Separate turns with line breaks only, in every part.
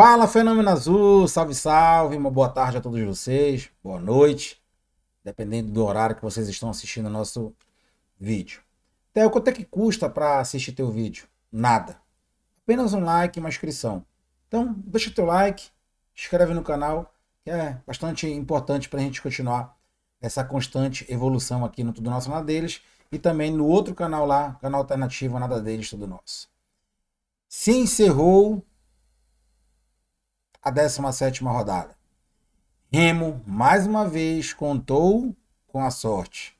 Fala, Fenômeno Azul, salve, salve, uma boa tarde a todos vocês, boa noite, dependendo do horário que vocês estão assistindo o nosso vídeo. Theo, quanto é que custa para assistir teu vídeo? Nada, apenas um like e uma inscrição. Então, deixa teu like, inscreve no canal, que é bastante importante para a gente continuar essa constante evolução aqui no Tudo Nosso Nada Deles e também no outro canal lá, canal alternativo Nada Deles, Tudo Nosso. Se encerrou a 17ª rodada. Remo, mais uma vez, contou com a sorte.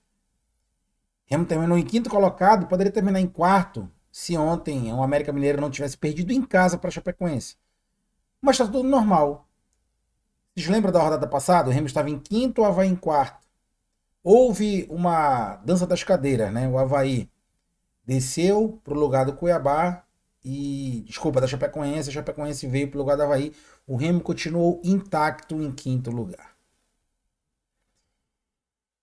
Remo terminou em quinto colocado, poderia terminar em quarto, se ontem o América Mineiro não tivesse perdido em casa para a Chapecoense. Mas está tudo normal. Vocês lembram da rodada passada? O Remo estava em quinto, o Avaí em quarto. Houve uma dança das cadeiras, né? O Avaí desceu para o lugar do Cuiabá da Chapecoense, a Chapecoense veio para o lugar do Avaí, o Remo continuou intacto em quinto lugar.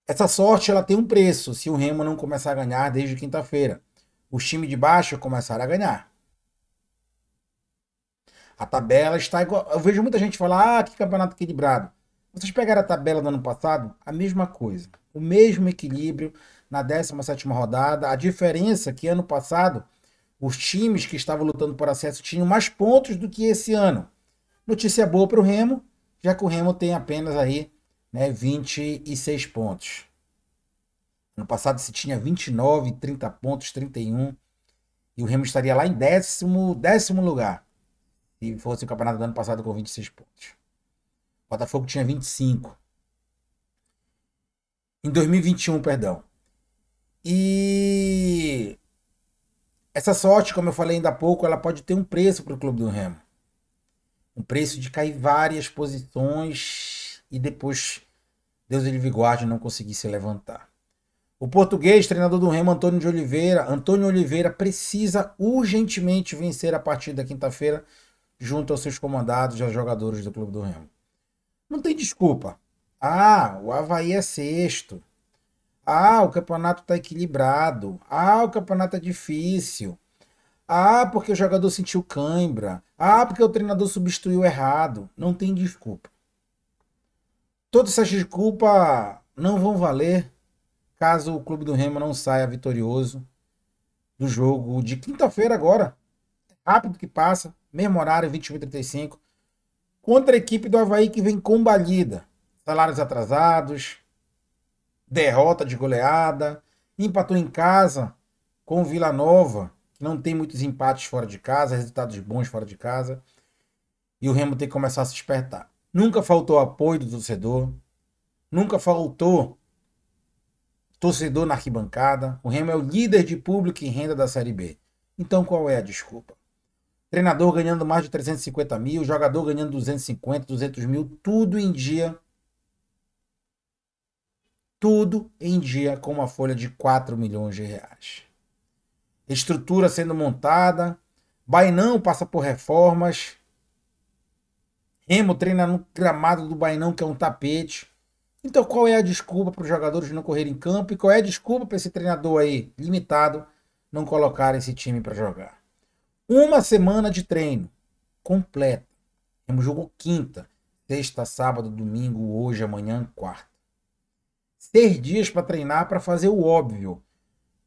Essa sorte ela tem um preço, se o Remo não começar a ganhar desde quinta-feira. Os times de baixo começaram a ganhar. A tabela está igual. Eu vejo muita gente falar, que campeonato equilibrado. Vocês pegaram a tabela do ano passado, a mesma coisa. O mesmo equilíbrio na 17ª rodada. A diferença é que ano passado os times que estavam lutando por acesso tinham mais pontos do que esse ano. Notícia boa para o Remo, já que o Remo tem apenas aí, 26 pontos. Ano passado se tinha 29, 30 pontos, 31. E o Remo estaria lá em décimo lugar. Se fosse o campeonato do ano passado com 26 pontos. O Botafogo tinha 25. Em 2021, perdão. E essa sorte, como eu falei ainda há pouco, ela pode ter um preço para o clube do Remo. Um preço de cair várias posições e depois Deus lhe guarde não conseguir se levantar. O português, treinador do Remo, Antônio Oliveira, precisa urgentemente vencer a partir da quinta-feira junto aos seus comandados e aos jogadores do clube do Remo. Não tem desculpa. O Avaí é sexto. O campeonato está equilibrado. O campeonato é difícil. Porque o jogador sentiu cãibra. Porque o treinador substituiu errado. Não tem desculpa. Todas essas desculpas não vão valer caso o clube do Remo não saia vitorioso do jogo de quinta-feira agora. Rápido que passa. Mesmo horário, 21h35. Contra a equipe do Avaí que vem combalida. Salários atrasados. Derrota de goleada, empatou em casa com o Vila Nova, que não tem muitos empates fora de casa, resultados bons fora de casa, e o Remo tem que começar a se despertar. Nunca faltou apoio do torcedor, nunca faltou torcedor na arquibancada, o Remo é o líder de público em renda da Série B. Então qual é a desculpa? Treinador ganhando mais de 350 mil, jogador ganhando 250, 200 mil, tudo em dia. Tudo em dia com uma folha de 4 milhões de reais. Estrutura sendo montada. Bainão passa por reformas. Remo treina no gramado do Bainão, que é um tapete. Então qual é a desculpa para os jogadores não correrem em campo? E qual é a desculpa para esse treinador aí, limitado, não colocar esse time para jogar? Uma semana de treino completa. Remo jogou quinta, sexta, sábado, domingo, hoje, amanhã, quarta. 6 dias para treinar, para fazer o óbvio.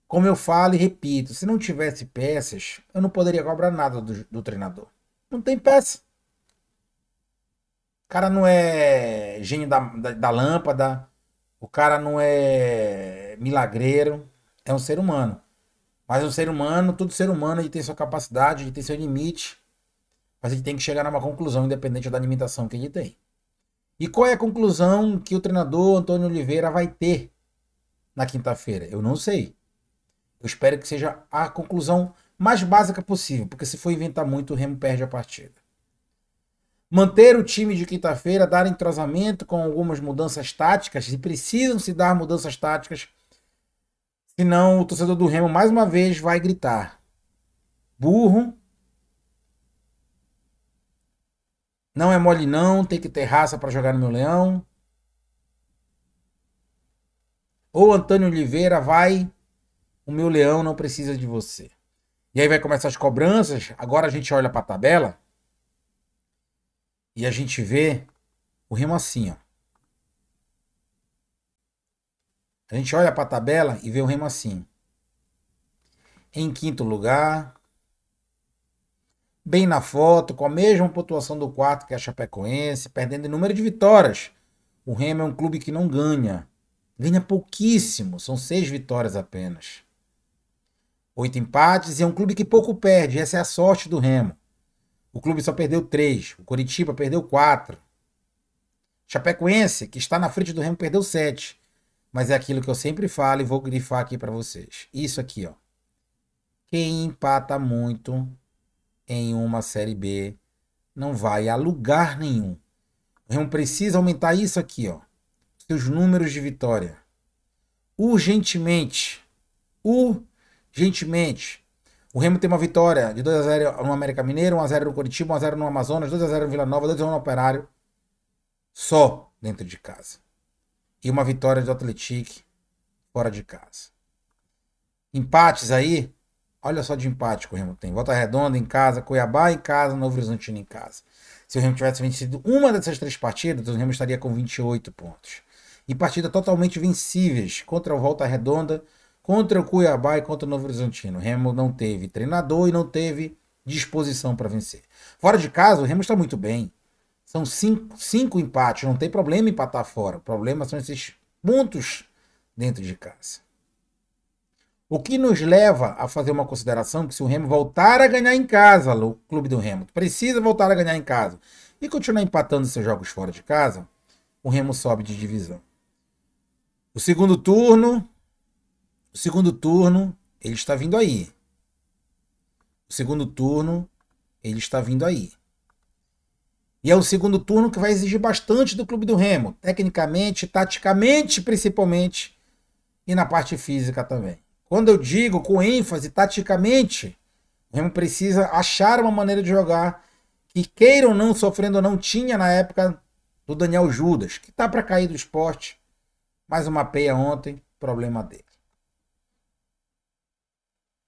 Como eu falo e repito, se não tivesse peças, eu não poderia cobrar nada do treinador. Não tem peça. O cara não é gênio da lâmpada, o cara não é milagreiro, é um ser humano. Mas um ser humano, todo ser humano, ele tem sua capacidade, ele tem seu limite, mas ele tem que chegar numa conclusão, independente da limitação que ele tem. E qual é a conclusão que o treinador Antônio Oliveira vai ter na quinta-feira? Eu não sei. Eu espero que seja a conclusão mais básica possível, porque se for inventar muito, o Remo perde a partida. Manter o time de quinta-feira, dar entrosamento com algumas mudanças táticas, e precisam se dar mudanças táticas, senão o torcedor do Remo mais uma vez vai gritar: burro, não é mole não, tem que ter raça para jogar no meu leão. Ou Antônio Oliveira vai, o meu leão não precisa de você. E aí vai começar as cobranças, agora a gente olha para a tabela. E a gente vê o Remo assim, ó. A gente olha para a tabela e vê o Remo assim. Em quinto lugar, bem na foto, com a mesma pontuação do quarto que a Chapecoense, perdendo em número de vitórias. O Remo é um clube que não ganha. Ganha pouquíssimo, são 6 vitórias apenas. 8 empates e é um clube que pouco perde, essa é a sorte do Remo. O clube só perdeu 3, o Coritiba perdeu 4. Chapecoense, que está na frente do Remo, perdeu 7. Mas é aquilo que eu sempre falo e vou grifar aqui para vocês. Isso aqui, ó. Quem empata muito em uma Série B não vai a lugar nenhum. O Remo precisa aumentar isso aqui, ó. Seus números de vitória. Urgentemente. Urgentemente. O Remo tem uma vitória de 2-0 no América Mineiro, 1-0 no Coritiba, 1-0 no Amazonas, 2-0 no Vila Nova, 2-1 no Operário. Só dentro de casa. E uma vitória do Atlético fora de casa. Empates aí. Olha só de empate que o Remo tem. Volta Redonda em casa, Cuiabá em casa, Novo Horizontino em casa. Se o Remo tivesse vencido uma dessas 3 partidas, o Remo estaria com 28 pontos. E partidas totalmente vencíveis contra o Volta Redonda, contra o Cuiabá e contra o Novo Horizontino. O Remo não teve treinador e não teve disposição para vencer. Fora de casa, o Remo está muito bem. São 5 empates, não tem problema empatar fora. O problema são esses pontos dentro de casa. O que nos leva a fazer uma consideração que se o Remo voltar a ganhar em casa, o clube do Remo precisa voltar a ganhar em casa e continuar empatando seus jogos fora de casa, o Remo sobe de divisão. O segundo turno, ele está vindo aí. O segundo turno, ele está vindo aí. E é o segundo turno que vai exigir bastante do clube do Remo, tecnicamente, taticamente, principalmente, e na parte física também. Quando eu digo com ênfase, taticamente, o Remo precisa achar uma maneira de jogar que, queira ou não, sofrendo ou não, tinha na época do Daniel Judas, que tá para cair do esporte. Mais uma peia ontem, problema dele.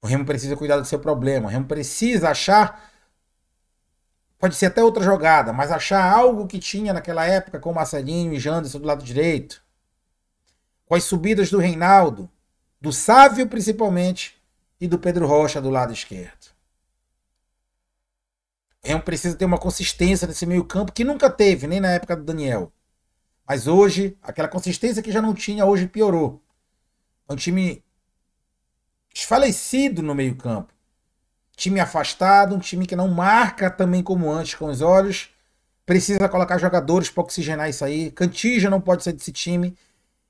O Remo precisa cuidar do seu problema. O Remo precisa achar, pode ser até outra jogada, mas achar algo que tinha naquela época com o Marcelinho e Janderson do lado direito. Com as subidas do Reinaldo, do Sávio principalmente, e do Pedro Rocha do lado esquerdo. O Remo precisa ter uma consistência nesse meio campo que nunca teve, nem na época do Daniel. Mas hoje, aquela consistência que já não tinha, hoje piorou. É um time desfalecido no meio campo. Time afastado, um time que não marca também como antes com os olhos. Precisa colocar jogadores para oxigenar isso aí. Cantija não pode ser desse time.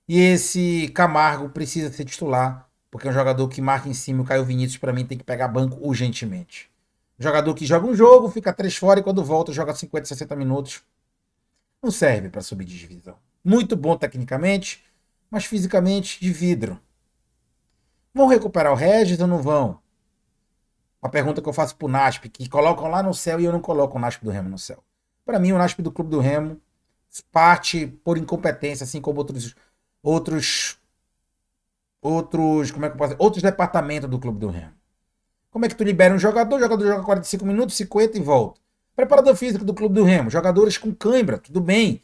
E esse Camargo precisa ser titular, porque é um jogador que marca em cima. O Caio Vinícius, para mim, tem que pegar banco urgentemente. Jogador que joga um jogo, fica 3 fora e quando volta joga 50, 60 minutos. Não serve para subir de divisão. Muito bom tecnicamente, mas fisicamente de vidro. Vão recuperar o Regis ou não vão? Uma pergunta que eu faço pro NASP, que colocam lá no céu e eu não coloco o NASP do Remo no céu. Para mim, o NASP do Clube do Remo parte por incompetência, assim como outros departamentos do Clube do Remo. Como é que tu libera um jogador, o jogador joga 45 minutos, 50 e volta. Preparador físico do Clube do Remo, jogadores com cãibra, tudo bem.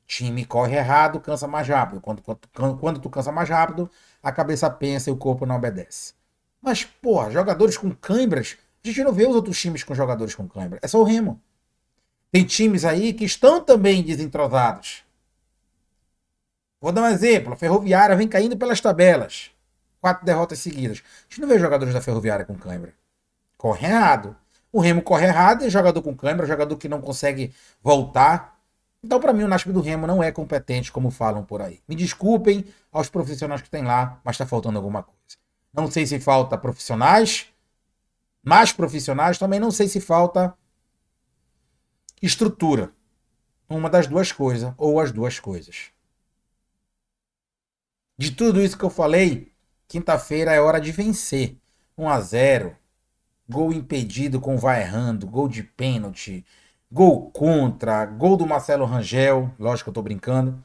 Time corre errado, cansa mais rápido. Quando tu cansa mais rápido, a cabeça pensa e o corpo não obedece. Mas, porra, jogadores com cãibras, a gente não vê os outros times com jogadores com cãibra. É só o Remo. Tem times aí que estão também desentrosados. Vou dar um exemplo. A Ferroviária vem caindo pelas tabelas. 4 derrotas seguidas. A gente não vê jogadores da Ferroviária com cãibra. Corre errado. O Remo corre errado, é jogador com cãibra, jogador que não consegue voltar. Então, para mim, o NASP do Remo não é competente, como falam por aí. Me desculpem aos profissionais que tem lá, mas está faltando alguma coisa. Não sei se falta profissionais, mais profissionais, também não sei se falta estrutura. Uma das duas coisas, ou as duas coisas. De tudo isso que eu falei, quinta-feira é hora de vencer. 1-0, gol impedido com o vai errando, gol de pênalti, gol contra, gol do Marcelo Rangel, lógico que eu tô brincando.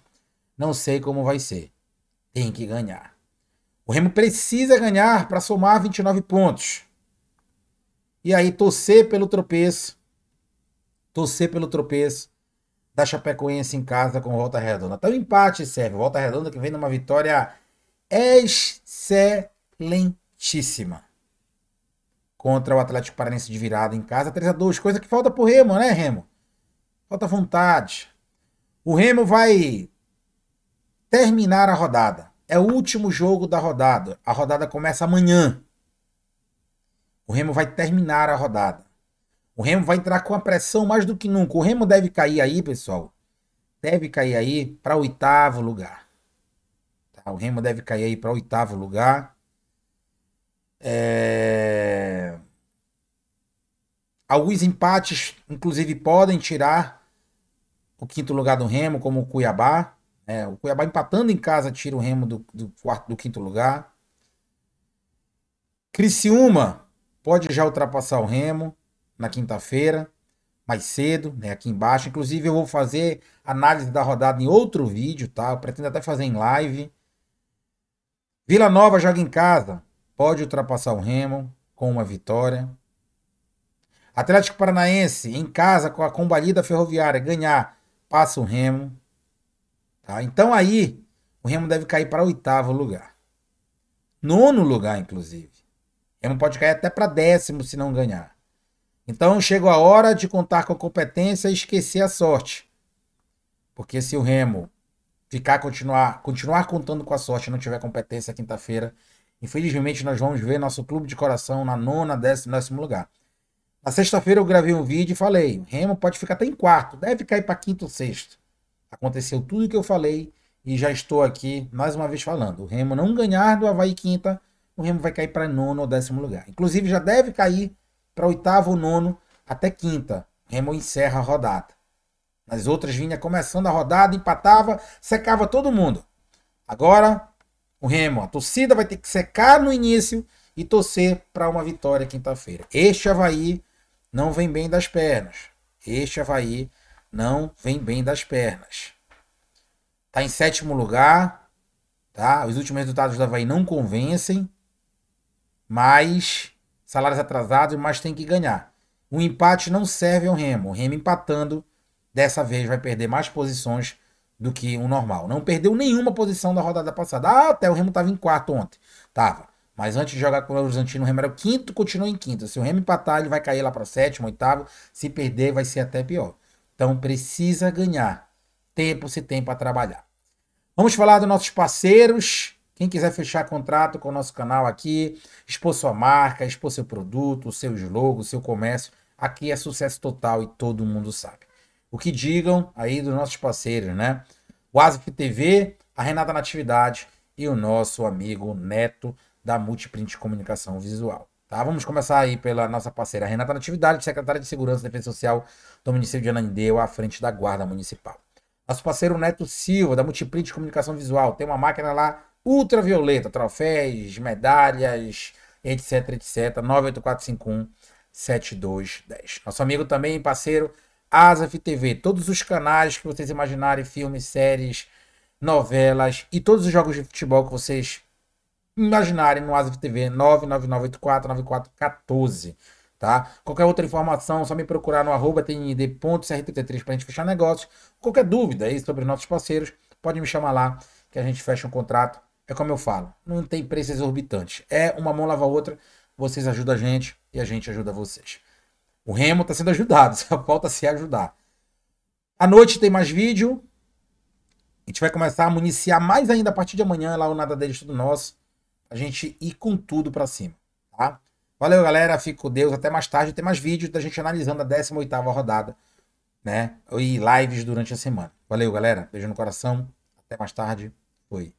Não sei como vai ser. Tem que ganhar. O Remo precisa ganhar para somar 29 pontos. E aí torcer pelo tropeço. Torcer pelo tropeço da Chapecoense em casa com Volta Redonda. Então empate serve. Volta Redonda que vem numa vitória excelentíssima contra o Atlético Paranaense de virada em casa, 3-2, coisa que falta pro Remo, né, Remo? Falta vontade. O Remo vai terminar a rodada. É o último jogo da rodada. A rodada começa amanhã. O Remo vai terminar a rodada. O Remo vai entrar com a pressão mais do que nunca. O Remo deve cair aí, pessoal. Deve cair aí para 8º lugar. Tá? O Remo deve cair aí para 8º lugar. Alguns empates, inclusive, podem tirar o 5º lugar do Remo, como o Cuiabá. O Cuiabá empatando em casa tira o Remo do 5º lugar. Criciúma pode já ultrapassar o Remo na quinta-feira, mais cedo, né, aqui embaixo. Inclusive eu vou fazer análise da rodada em outro vídeo, tá? Eu pretendo até fazer em live. Vila Nova joga em casa, pode ultrapassar o Remo com uma vitória. Atlético Paranaense em casa com a combalida Ferroviária ganhar, passa o Remo. Tá? Então aí o Remo deve cair para 8º lugar. 9º lugar, inclusive. O Remo pode cair até para 10º se não ganhar. Então chegou a hora de contar com a competência e esquecer a sorte. Porque se o Remo continuar contando com a sorte e não tiver competência quinta-feira, infelizmente nós vamos ver nosso clube de coração na 9ª, 10º lugar. Na sexta-feira eu gravei um vídeo e falei, o Remo pode ficar até em 4º, deve cair para 5º ou 6º. Aconteceu tudo o que eu falei e já estou aqui mais uma vez falando. O Remo não ganhar do Avaí quinta, o Remo vai cair para 9º ou 10º lugar. Inclusive já deve cair para 8º ou 9º até quinta. O Remo encerra a rodada. Nas outras vinha começando a rodada, empatava, secava todo mundo. Agora o Remo, a torcida vai ter que secar no início e torcer para uma vitória quinta-feira. Este Avaí não vem bem das pernas. Este Avaí não vem bem das pernas. Está em 7º lugar. Tá? Os últimos resultados do Avaí não convencem. Mas salários atrasados, mas tem que ganhar. O empate não serve ao Remo. O Remo empatando, dessa vez vai perder mais posições do que o normal. Não perdeu nenhuma posição da rodada passada. Até o Remo estava em 4º ontem. Tava. Mas antes de jogar com o Horizontino, o Remo era o 5º, continua em 5º. Se o Remo empatar, ele vai cair lá para 7º, 8º. Se perder, vai ser até pior. Então precisa ganhar. Tempo se tem para trabalhar. Vamos falar dos nossos parceiros. Quem quiser fechar contrato com o nosso canal aqui, expor sua marca, expor seu produto, o seu logo, o seu comércio, aqui é sucesso total e todo mundo sabe. O que digam aí dos nossos parceiros, né? O Asif TV, a Renata Natividade e o nosso amigo Neto da Multiprint Comunicação Visual. Tá? Vamos começar aí pela nossa parceira Renata Natividade, secretária de Segurança e Defesa Social do município de Ananindeua, à frente da Guarda Municipal. Nosso parceiro Neto Silva, da Multiprint Comunicação Visual, tem uma máquina lá ultravioleta, troféus, medalhas, etc, etc, 98451-7210. Nosso amigo também, parceiro, Asaf TV, todos os canais que vocês imaginarem, filmes, séries, novelas e todos os jogos de futebol que vocês imaginarem no Asaf TV, 999849414, tá? Qualquer outra informação, só me procurar no @tnd.cr33 pra gente fechar negócio. Qualquer dúvida aí sobre nossos parceiros, pode me chamar lá que a gente fecha um contrato. É como eu falo, não tem preço exorbitante. É uma mão lava a outra, vocês ajudam a gente e a gente ajuda vocês. O Remo está sendo ajudado, só falta se ajudar. À noite tem mais vídeo. A gente vai começar a municiar mais ainda a partir de amanhã, lá o Nada Deles Tudo Nosso. A gente ir com tudo pra cima, tá? Valeu, galera. Fico com Deus. Até mais tarde. Tem mais vídeos da gente analisando a 18ª rodada, né? E lives durante a semana. Valeu, galera. Beijo no coração. Até mais tarde. Fui.